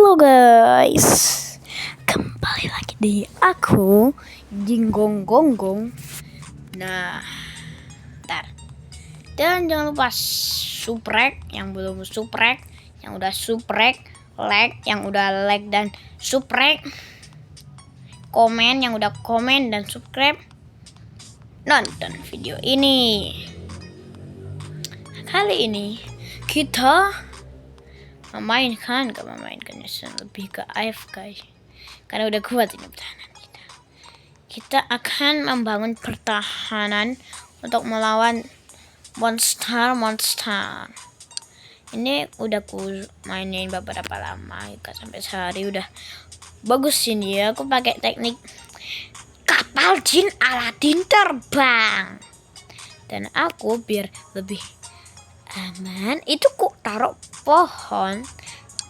Halo guys, kembali lagi di aku Jinggong Gonggong. Nah, ntar. Dan jangan lupa subrek yang belum subrek, yang udah subrek, like yang udah like dan subrek, komen yang udah komen dan subscribe, nonton video ini. Kali ini kita memainkan lebih ke AFK karena udah kuat ini pertahanan kita akan membangun pertahanan untuk melawan monster ini. Udah ku mainin beberapa lama sampai sehari, udah bagus ini ya. Aku pakai teknik kapal jin Aladin terbang, dan aku biar lebih aman itu ku taruh pohon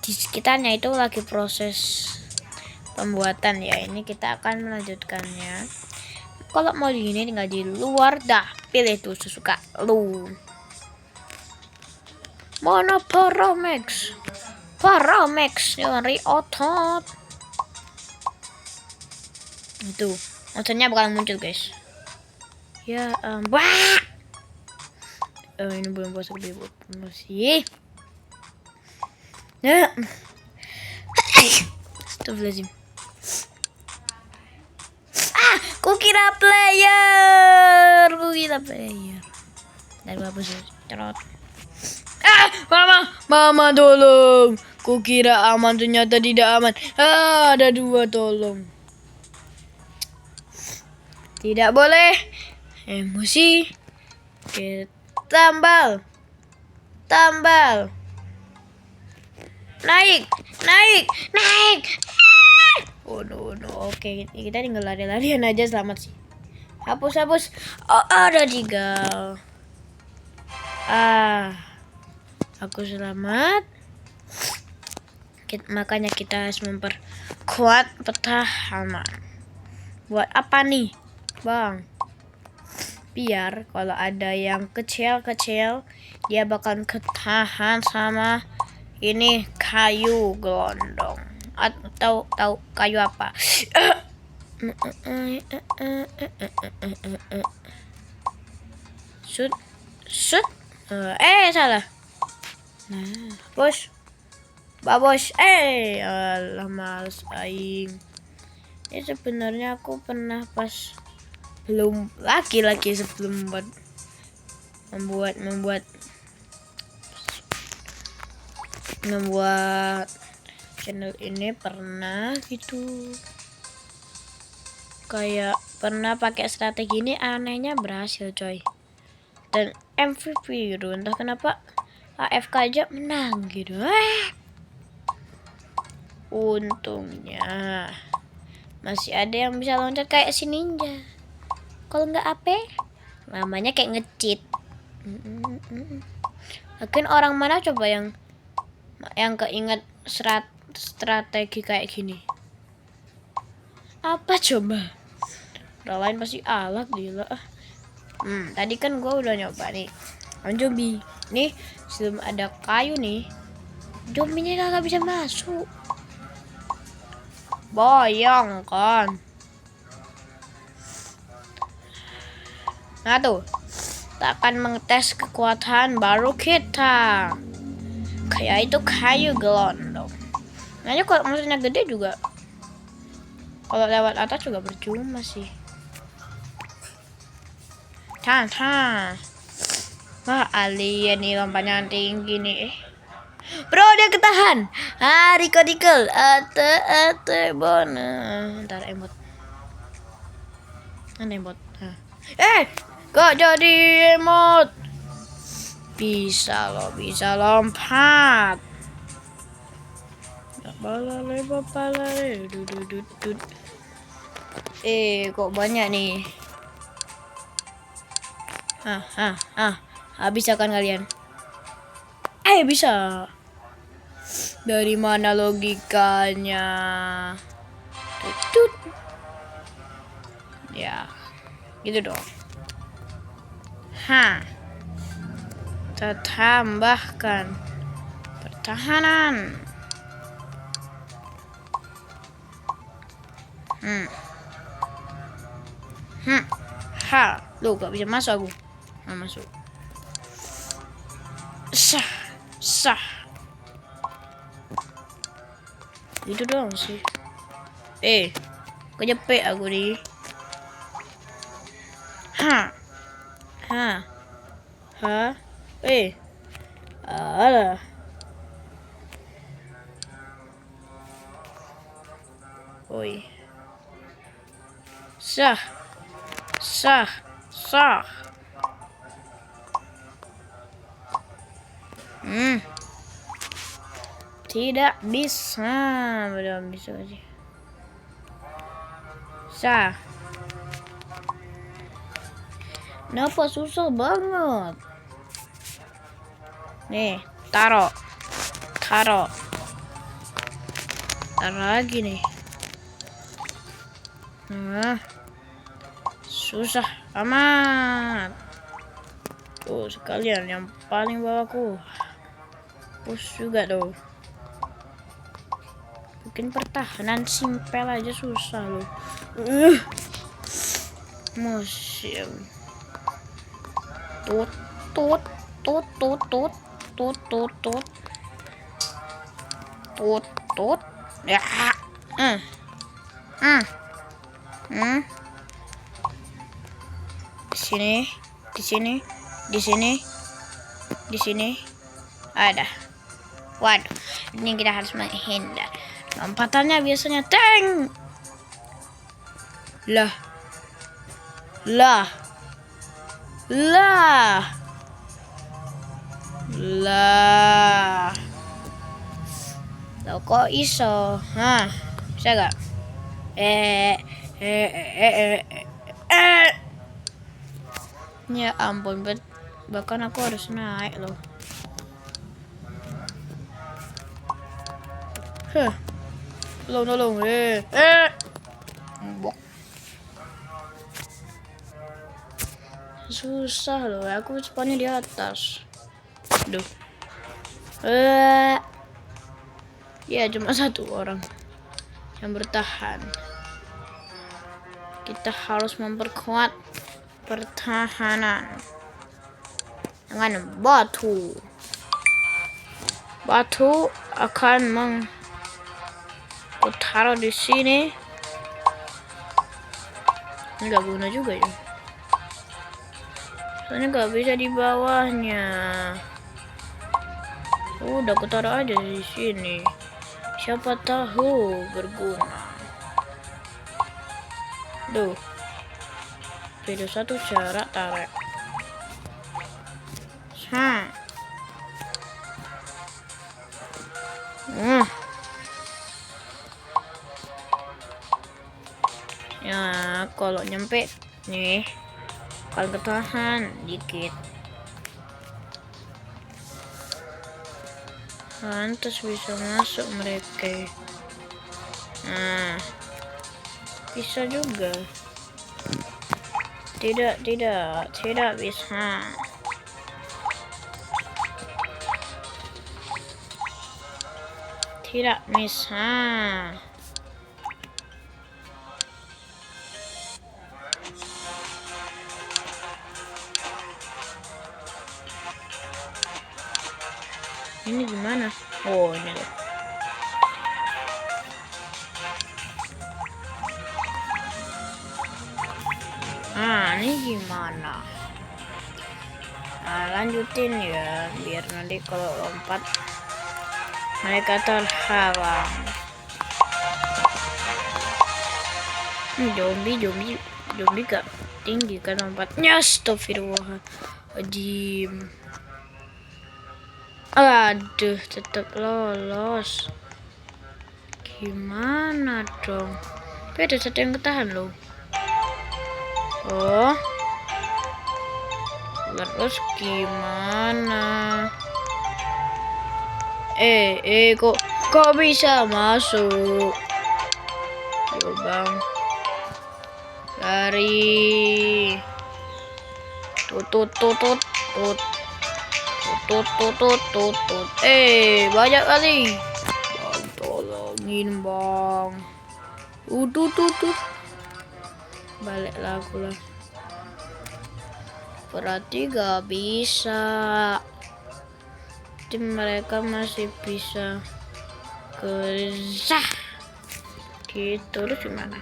di sekitarnya. Itu lagi proses pembuatan ya, ini kita akan melanjutkannya. Kalau mau di ini tinggal di luar, dah pilih tuh sesuka lu. Mana Paramex nyari otot itu monsternya bakal muncul guys ya. Ini belum puas gede buat masih. Nah, Astagfirullahaladzim. Kukira player. Dari apa sih? Cerot. Mama tolong. Kukira aman, ternyata tidak aman. Ada dua, tolong. Tidak boleh emosi. Tambal. Naik. Oh no. Oke, kita tinggal lari-larian aja. Selamat sih. Hapus. Oh, ada 3. Aku selamat. Makanya kita harus memperkuat pertahanan. Buat apa nih, Bang? Biar kalau ada yang kecil dia bakal ketahan sama ini kayu gelondong atau tahu kayu apa? Shoot. Salah. Nah, babos. Alah, males aing. Ini sebenarnya aku pernah pas belum lagi sebelum membuat channel ini pernah gitu, kayak pernah pakai strategi ini, anehnya berhasil coy, dan MVP gitu. Entah kenapa AFK aja menang gitu. Untungnya masih ada yang bisa loncat kayak si ninja. Kalau nggak AP namanya kayak nge-cheat. Mungkin orang mana coba yang keinget strategi kayak gini? Apa coba? Orang lain pasti alat gila. Tadi kan gue udah nyoba nih zombie. Nih sebelum ada kayu nih, zombinya kagak bisa masuk. Bayangkan. Nah tuh, kita akan mengetes kekuatan baru kita. Kayak itu kayu gelondong. Nah, kalau maksudnya gede juga, kalau lewat atas juga percuma sih. Wah, alien nih lompatnya tinggi nih. Bro, dia ketahan. Rikodikel. Ate bona. Ntar emot. Gak jadi emot. Bisa lompat. Balale. Kok banyak nih. Bisa kan kalian? Bisa. Dari mana logikanya? Ya, gitu dong. Kita tambahkan pertahanan. Ha, lu gak bisa masuk aku. Nggak masuk. Sah. Itu doang sih. Kejepit aku nih. Alah. Oi. Sah. Tidak bisa. Belum bisa sih. Sah. Kenapa susah banget? Nih, taruh lagi nih. Susah amat. Tuh sekalian yang paling bawahku. Push juga tuh. Bikin pertahanan simpel aja susah loh. Musim. Tut. Ya. Di sini. Ada. Waduh, ini kita harus menghindar. Lompatannya biasanya tank. Lah. Lo kok iso? Bisa gak? Ya ampun, bahkan aku harus naik loh. Tolong. Susah loh, aku spawnnya di atas. Duh. Ya cuma satu orang yang bertahan. Kita harus memperkuat pertahanan dengan batu. Batu akan aku taruh di sini. Nggak guna juga ya. Soalnya nggak bisa di bawahnya. Udah aku taruh aja di sini. Siapa tahu berguna. Duh. Beda satu cara tarik. Ya, kalau nyampe nih, kalau ketahan dikit. Pantas bisa masuk mereka. Bisa juga. Tidak bisa. Tidak bisa. Ini gimana? Oh, ini loh. Ini gimana? Lanjutin ya, biar nanti kalau lompat mereka terhalang. Zombie gak tinggi kan lompatnya. Astagfirullahaladzim. Aduh, tetap lolos. Gimana dong? Tapi ada satu yang ketahan loh. Oh, terus gimana? Kok bisa masuk? Yo bang, lari. Tutut. Banyak kali. Bang, tolongin bang. tuh. Baliklah aku lah. Berarti gak bisa. Tim mereka masih bisa kesah. Gitu terus gimana?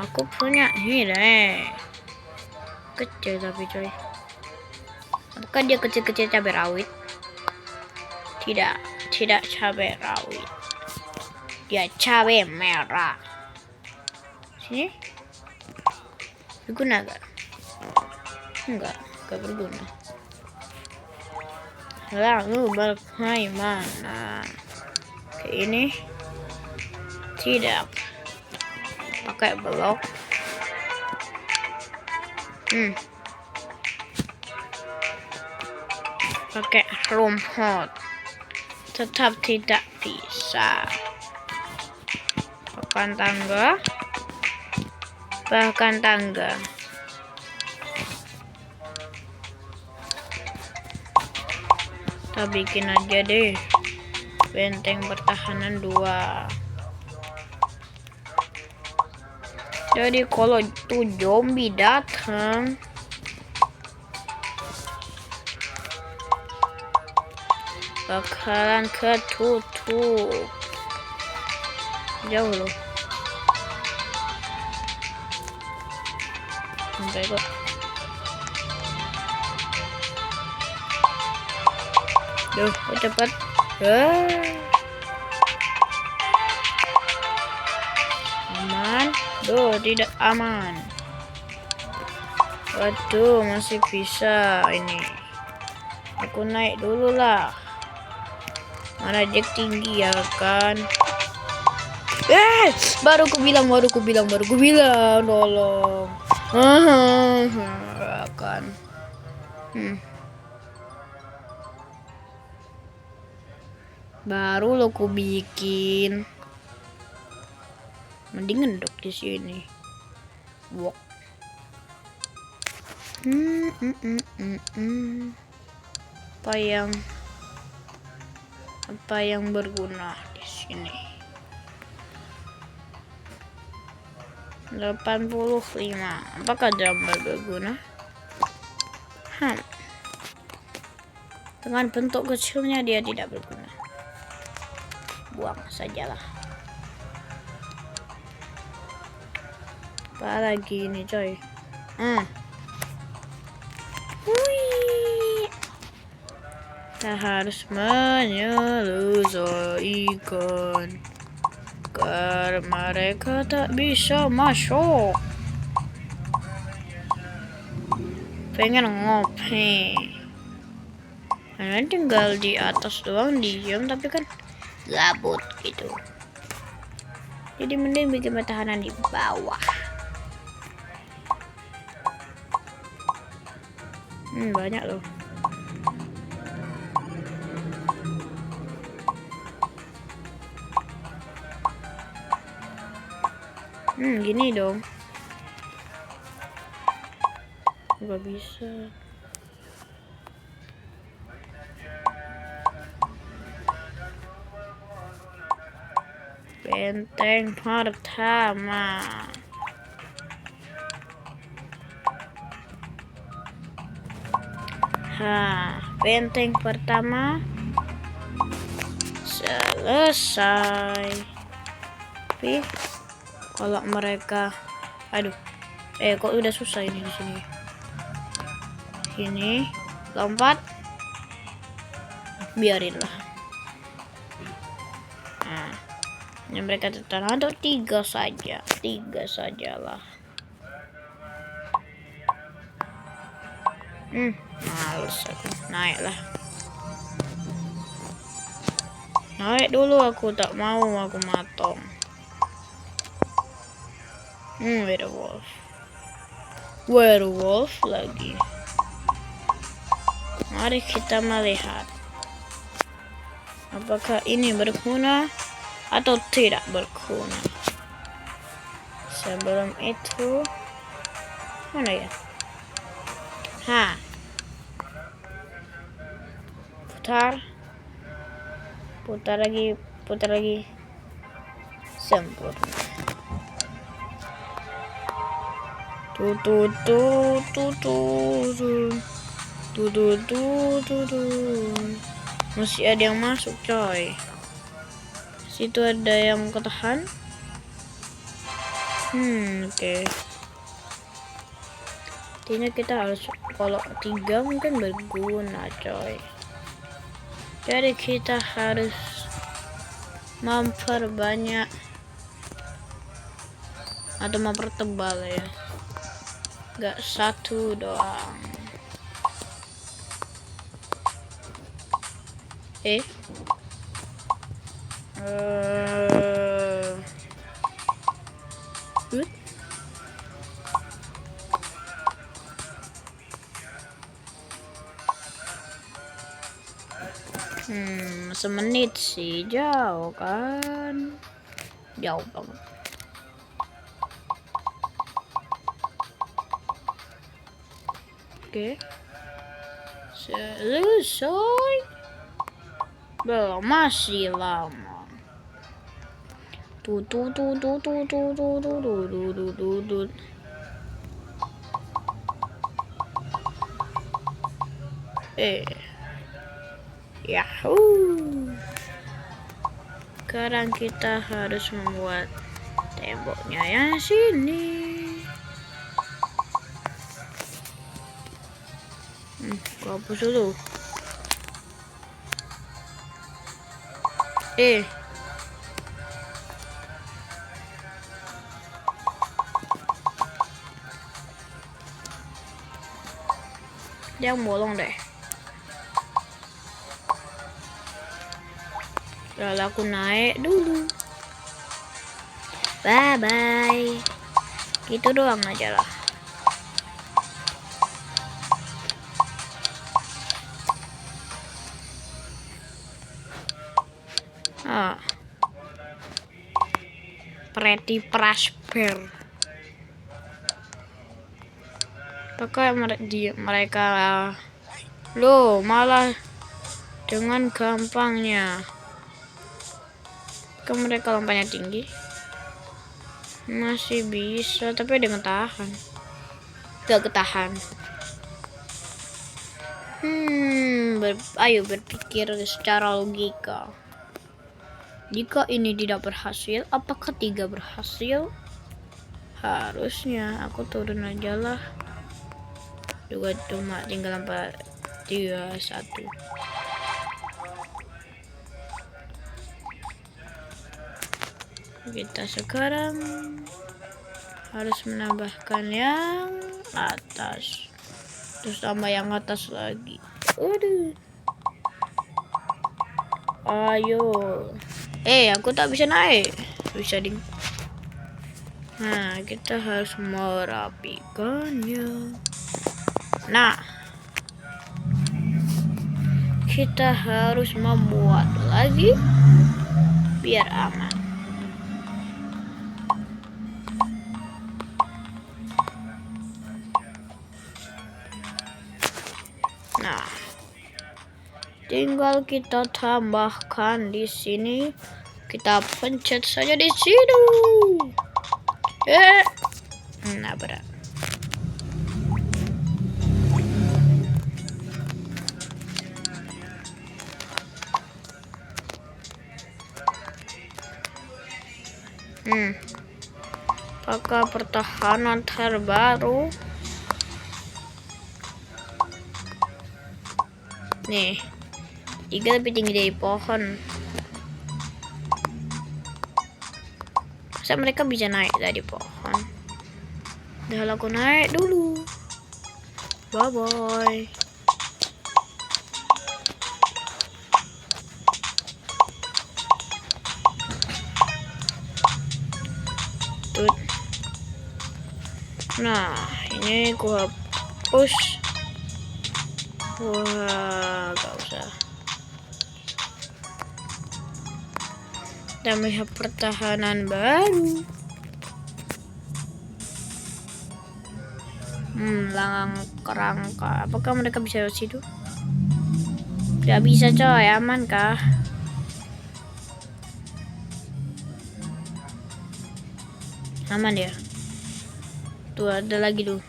Aku punya ide. Kecil tapi coy. Apakah dia kecil-kecil cabai rawit? Tidak cabai rawit. Dia cabai merah. Sini. Berguna gak? Enggak berguna. Lalu bagaimana? Oke, ini tidak pakai blok. Pakai rumput tetap tidak bisa. Bahkan tangga. Kita bikin aja deh benteng pertahanan 2. Jadi kalau itu zombie datang, bakalan ketutup. Jauh loh. Sampai kok. Duh, cepat. Aman. Duh, tidak aman. Waduh, masih bisa ini. Aku naik dulu lah. Mana Jack tinggi ya kan? Baru ku bilang, tolong. Kan. Baru lo ku bikin. Mending ngendok di sini. Wok. Apa yang berguna di sini? 85. Apakah jambar berguna? Dengan bentuk kecilnya dia tidak berguna. Buang sajalah. Apa lagi ini coy? Kita harus menyelesaikan agar mereka tak bisa masuk. Pengen ngopi. Karena tinggal di atas doang diam, tapi kan gabut gitu. Jadi mending bikin pertahanan di bawah. Banyak loh. Gini dong. Gak bisa. Benteng pertama. Benteng pertama selesai. Tapi kalau mereka, kok udah susah ini di sini. Sini lompat, biarinlah. Ini mereka tertahan untuk 3 sajalah. Males aku. Naiklah. Naik dulu aku, tak mau aku matong. Werewolf lagi. Mari kita melihat apakah ini berguna atau tidak berguna. Sebelum itu, mana ya? Putar lagi. sempurna. Tuh. Masih ada yang masuk, coy. Situ ada yang ketahan. Oke. Artinya kita harus, kalau 3 mungkin berguna, coy. Jadi kita harus memperbanyak atau mempertebal ya. Gak satu doang. Good. Semenit sih, jauh kan? Jauh banget. Oke. Selesai. Belum, masih lama. Yahoo. Sekarang kita harus membuat temboknya yang sini. Hapus dulu. Jangan bolong deh. Lalu aku naik dulu. Bye bye. Gitu doang aja lah. Pretty prosper. Apakah mereka loh malah dengan gampangnya ke mereka lompatnya tinggi? Masih bisa, tapi dengan tahan. Gak ketahan. Ayo berpikir secara logika. Jika ini tidak berhasil, apakah 3 berhasil? Harusnya aku turun aja lah. Juga cuma tinggal 4, 3, 1. Kita sekarang harus menambahkan yang atas, terus tambah yang atas lagi. Ayo. Aku tak bisa naik. Bisa ding. Nah, kita harus merapikannya. Nah, kita harus membuat lagi biar aman. Nah, tinggal kita tambahkan di sini. Kita pencet saja di situ. Nah, berat. Apakah pertahanan terbaru? Nih, 3 lebih tinggi dari pohon. Masa mereka bisa naik dari pohon? Udah aku naik dulu. Bye bye. Nah, ini aku hapus. Wah, gak usah. Dan melihat pertahanan baru. Langang kerangka. Apakah mereka bisa ke situ? Gak bisa, coy. Aman kah? Aman ya? Tuh ada lagi tuh.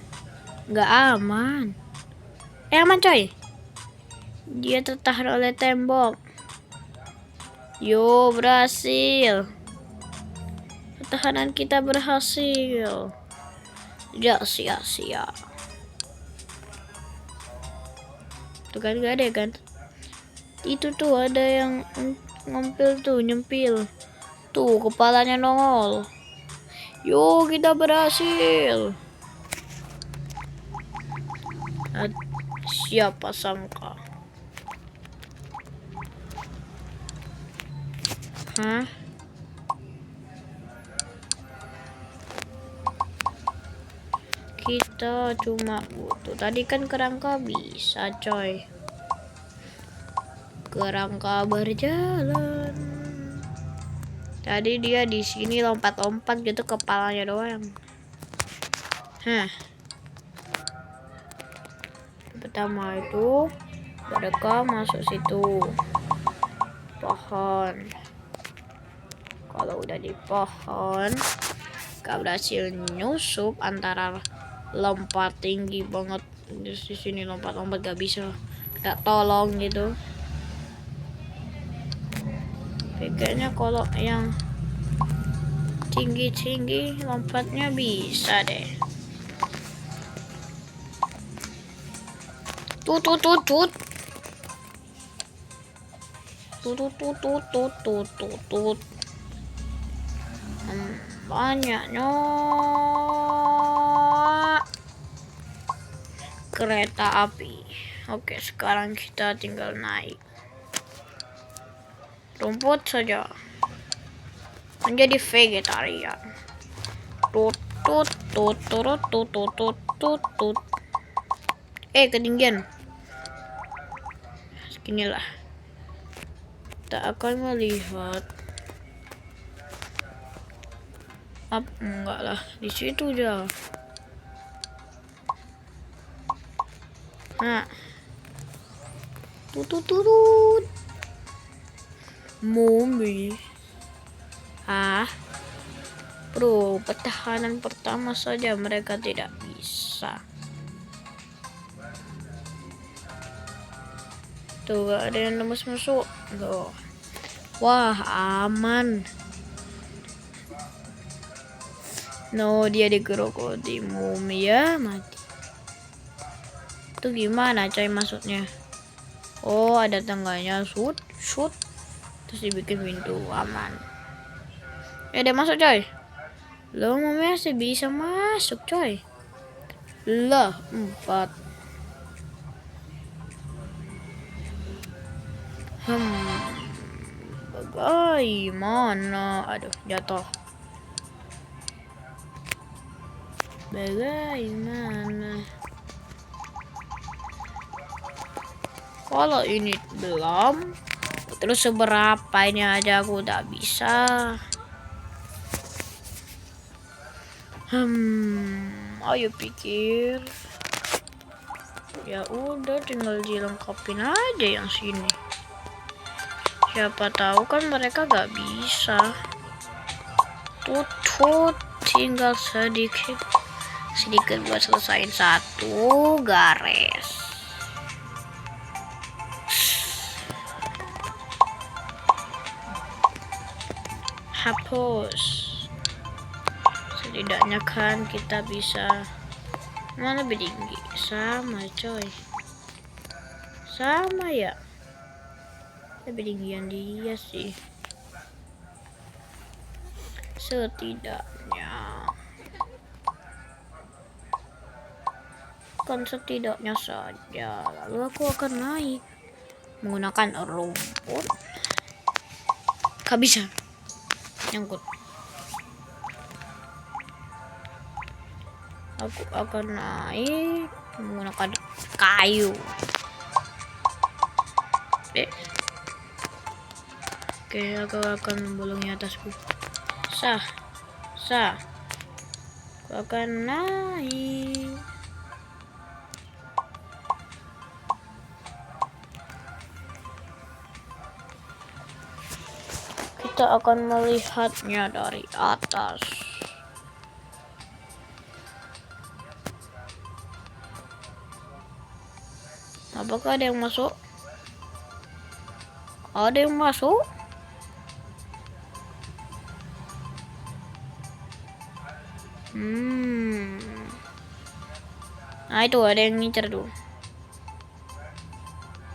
Nggak aman. Aman coy. Dia tertahan oleh tembok. Yo, berhasil. Pertahanan kita berhasil. Tidak sia-sia. Tuh kan gak ada kan? Itu tuh ada yang ngompil tuh, nyempil. Tuh kepalanya nongol. Yo, kita berhasil. Siapa sangka? Hah? Kita cuma butuh. Tadi kan kerangka bisa, coy. Kerangka berjalan. Tadi dia di sini lompat-lompat gitu, kepalanya doang. Hah. Pertama itu mereka masuk situ pohon. Kalau udah di pohon, gak berhasil nyusup antara lompat tinggi banget di sini, lompat-lompat gak bisa, gak tolong gitu. Kayaknya kalau yang tinggi-tinggi lompatnya bisa deh. Tut. Banyaknya kereta api. Oke, sekarang kita tinggal naik rumput saja. Menjadi vegetarian. Tut. Ketinggian. Seginilah. Kita akan melihat. Enggak lah, di situ aja. Nah. Tutut. Mumi. Bro, pertahanan pertama saja mereka tidak bisa. Tuh, gak ada yang tembus masuk. Tuh. Wah, aman. No, dia digerogoti mumi ya, mati. Itu gimana coy masuknya? Oh, ada tangganya, shoot. Terus dibikin pintu, aman. Dia masuk coy. Lo mumi masih bisa masuk coy. Lah, 4. Bagaimana? Aduh, jatuh. Bagaimana? Kalau ini belum, terus seberapa ini aja aku udah bisa. Ayo pikir. Ya udah, tinggal dilengkapin aja yang sini. Siapa tahu kan mereka gak bisa. Tutut, tinggal sedikit buat selesain satu garis. Hapus. Setidaknya kan kita bisa. Mana lebih tinggi? Sama coy. Sama ya. Lebih tinggian dia sih. Setidaknya. Kan setidaknya saja. Lalu aku akan naik menggunakan rumput. Gak bisa nyangkut. Aku akan naik menggunakan kayu. Oke, aku akan membolongi atasku. Sah. Aku akan naik. Kita akan melihatnya dari atas. Apakah ada yang masuk? Ada yang masuk? Nah itu ada yang ngincer tuh.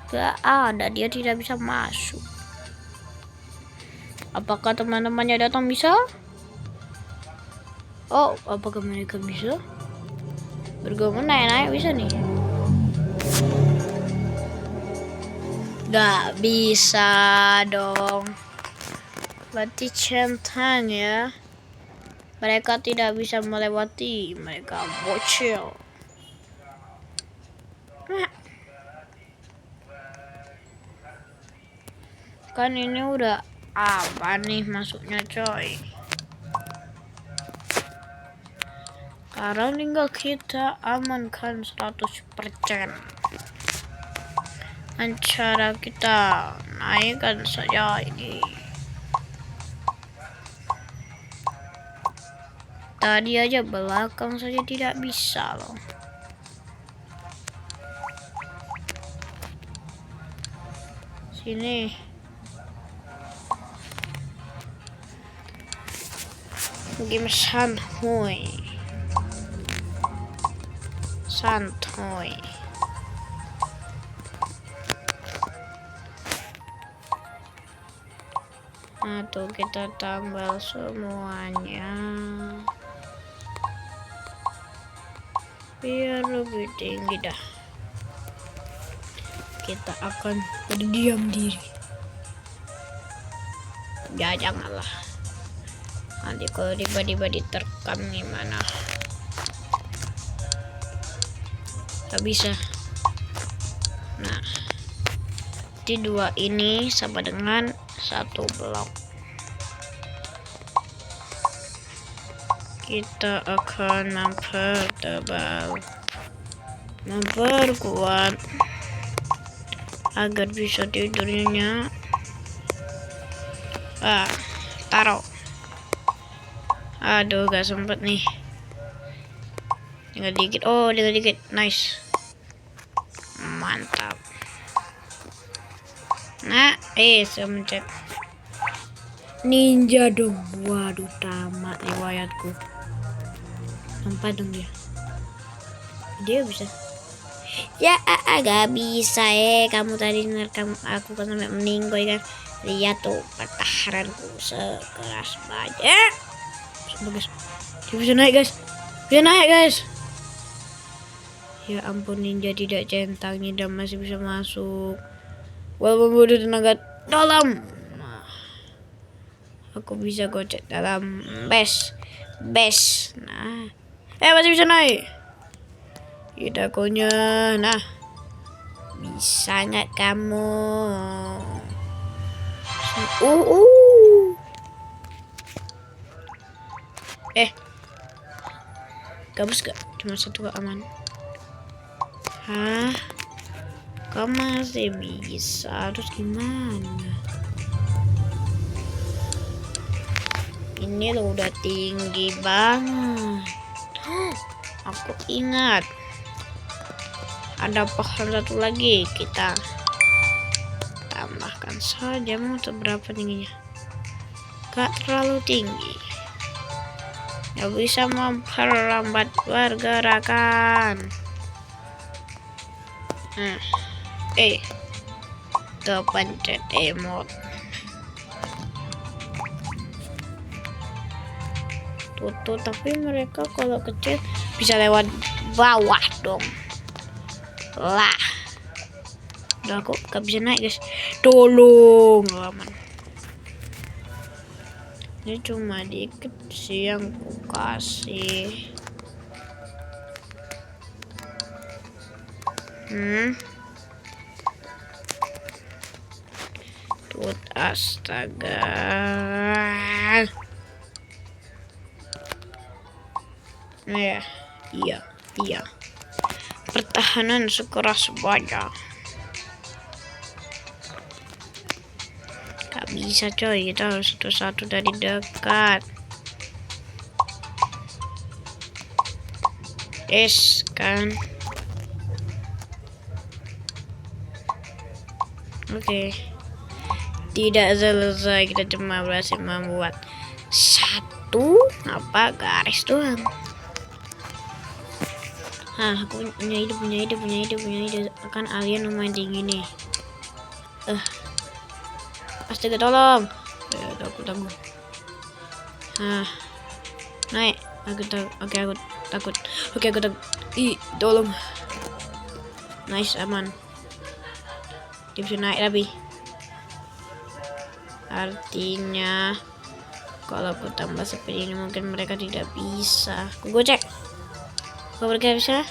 Gak ada, dia tidak bisa masuk. Apakah teman-temannya datang bisa? Oh, apakah mereka bisa? Bergabung naik-naik bisa nih. Gak bisa dong. Berarti centang ya. Mereka tidak bisa melewati. Mereka bocil. Kan ini udah apa nih masuknya coy. Sekarang tinggal kita amankan 100%. Dan cara kita naikkan saja ini. Tadi aja belakang saja tidak bisa loh. Sini. Game santuy. Santuy. Nah tuh kita tambal semuanya biar lebih tinggi dah. Kita akan berdiam diri. Ya janganlah. Nanti kalau tiba-tiba diterkam gimana? Gak bisa. Nah, di dua ini sama dengan satu blok. Kita akan mempertebal, memperkuat agar bisa tidurnya. Taruh. Aduh, gak sempet nih. Tinggal dikit. Oh, tinggal dikit. Nice. Mantap. Nah, saya mencet. Ninja dong. Waduh, tamat riwayatku. Nampak dong dia. Dia bisa. Ya, agak bisa kamu tadi nerekam aku kan sampai meninggoy kan. Lihat tuh pertahananku sekeras baja. Bagus. Dia bisa naik guys. Bisa naik guys. Ya ampun, ninja tidak centangnya dan masih bisa masuk. Walaupun butuh tenaga dalam. Nah, aku bisa gocek dalam base. Nah, masih bisa naik. Kita konya. Nah, bisa nggak kamu? Gabus gak? Cuma satu aman. Hah? Kau masih bisa? Terus gimana? Ini lo udah tinggi banget. Aku ingat. Ada pohon satu lagi. Kita tambahkan saja. Mau seberapa tingginya? Gak terlalu tinggi. Gak bisa memperlambat pergerakan. Kepencet emot. Tutup, tapi mereka kalau kecil bisa lewat bawah dong. Lah. Udah aku gak bisa naik guys. Tolong aman. Ini cuma dikit sih yang ku kasih. Tut astaga. Nah, iya. Pertahanan sekeras baja. Gak bisa coy, kita harus satu-satu dari dekat. Kan. Oke. Tidak selesai, kita cuma berhasil membuat satu garis doang. Aku punya ide. Kan alien lumayan tinggi nih. Astaga, tolong. Aku tangguh. Naik. Aku takut. Tolong. Nice, aman. Dia bisa naik tapi. Artinya kalau aku tambah seperti ini mungkin mereka tidak bisa. Gue cek. Kok mereka bisa?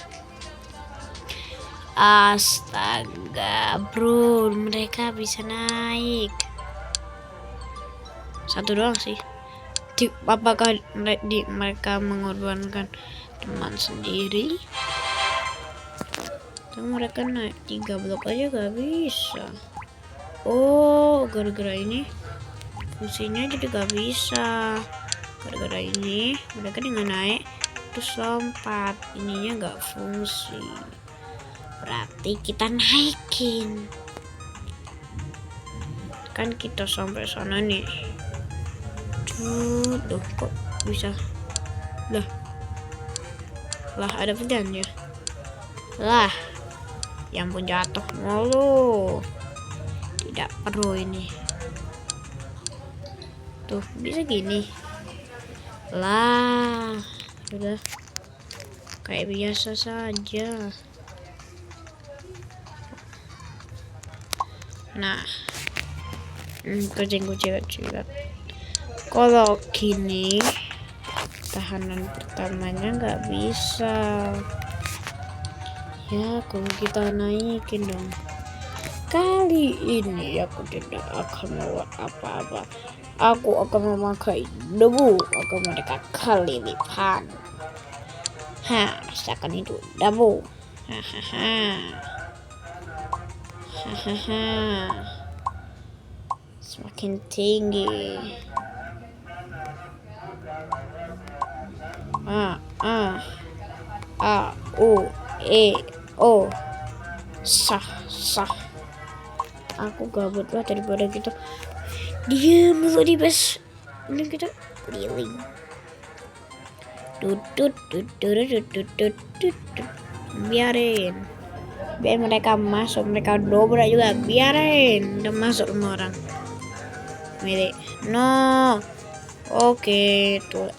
Astaga, bro, mereka bisa naik. Satu doang sih. Apakah mereka mengorbankan teman sendiri? Atau mereka naik 3 blok aja gak bisa? Oh, gara-gara ini fungsinya jadi gak bisa. Gara-gara ini mereka dengan naik terus lompat, ininya gak fungsi. Berarti kita naikin. Kan kita sampai sana nih. Duh, kok bisa? Lah ada pedangnya. Lah, yang pun jatuh mulu. Tidak perlu ini. Tuh, bisa gini. Lah, udah kayak biasa saja. Nah, kucing. Kalau gini tahanan pertamanya nggak bisa. Ya, kalau kita naikin dong. Kali ini aku tidak akan membuat apa-apa. Aku akan memakai debu. Aku mereka kali lipat. Rasakan itu debu. Semakin tinggi. Sah. Aku gabut lah daripada kita diam dulu di base. Ini kita keliling. Biarin mereka masuk, mereka dobrak juga, biarin. Udah masuk semua orang. Milik. No. Oke, turun.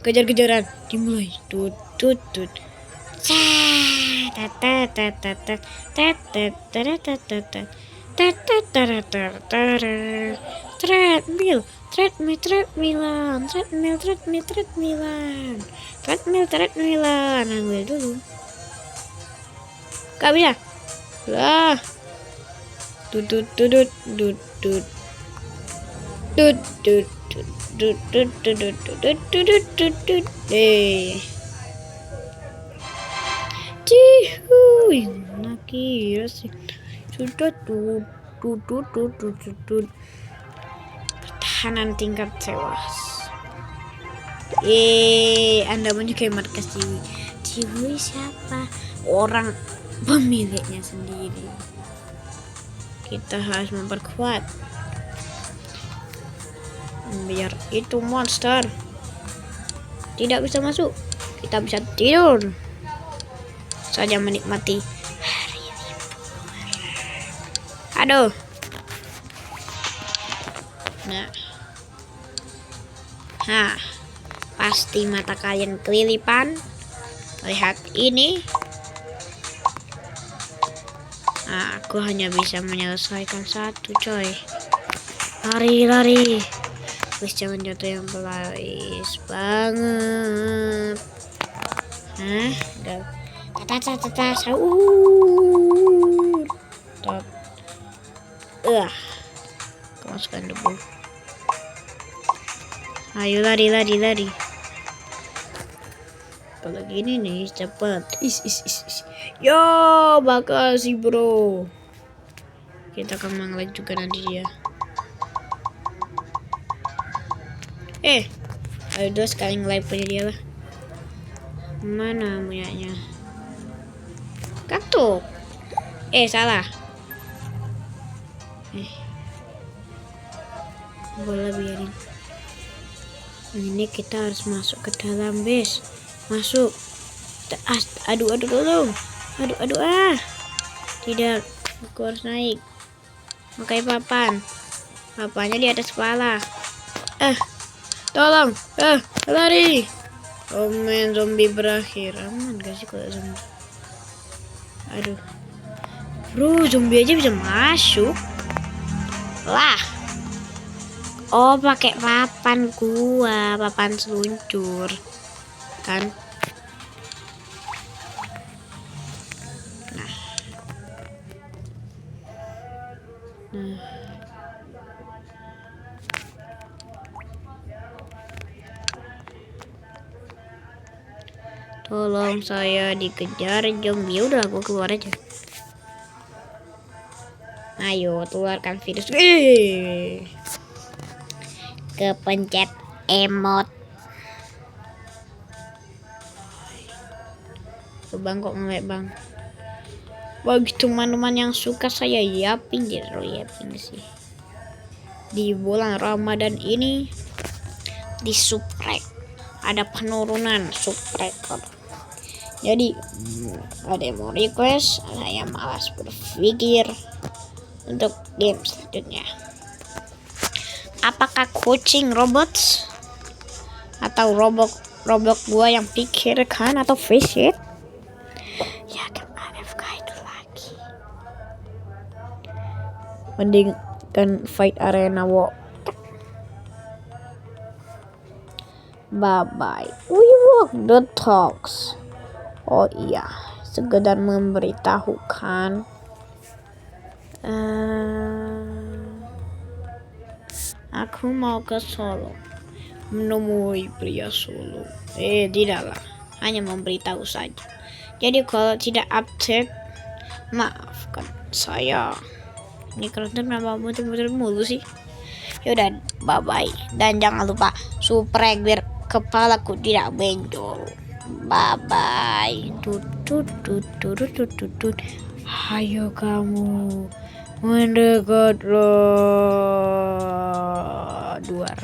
Kejar-kejaran dimulai. Treadmillan. Ambil dulu. Gak bisa. Lah. Kira sih sudah pertahanan tingkat tewas. Anda menyukai markas Ciwi siapa? Orang pemiliknya sendiri. Kita harus memperkuat biar itu monster tidak bisa masuk. Kita bisa tidur saja menikmati hari libur. Aduh. Nah, pasti mata kalian kelilipan lihat ini. Aku hanya bisa menyelesaikan satu, coy. Lari. Please jangan jatuh yang pelais banget. Enggak. Sahur. Kemasukan debu. Ayo lari. Kalau gini nih cepet. Yo, makasih bro. Kita akan mengelik juga nanti dia. Aduh, sekali live aja dia lah. Mana punyanya? Katuk. Salah. Boleh biarin. Ini kita harus masuk ke dalam base. Masuk. Aduh, tolong. Aduh. Tidak. Aku harus naik. Pakai papan. Papannya di atas kepala. Tolong. Lari. Oh men, zombie berakhir. Aman gak sih kalau zombie? Aduh. Bro, zombie aja bisa masuk. Lah. Oh, pakai papan gua, papan seluncur. Kan? Nah. Tolong, saya dikejar zombie. Udah, aku keluar aja. Ayo, keluarkan virus. Kepencet emot. Bang, kok ngelek bang? Bagi teman-teman yang suka saya yapin sih. Di bulan Ramadan ini di suprek ada penurunan subscriber. Jadi ada yang mau request, saya malas berpikir untuk game selanjutnya. Apakah coaching robots atau robot gua yang pikirkan atau face it? Ya kan AFK itu lagi. Mending kan fight arena wo. Bye bye. We walk the talks. Oh iya, sekedar memberitahukan. Aku mau ke Solo menemui pria Solo. Tidaklah, hanya memberitahu saja. Jadi kalau tidak update, maafkan saya. Ini karakter nama muter-muter mulu sih. Yaudah, bye bye. Dan jangan lupa suprek biar kepalaku tidak benjol. Bye bye. Hayo kamu mendekatlah. Duar.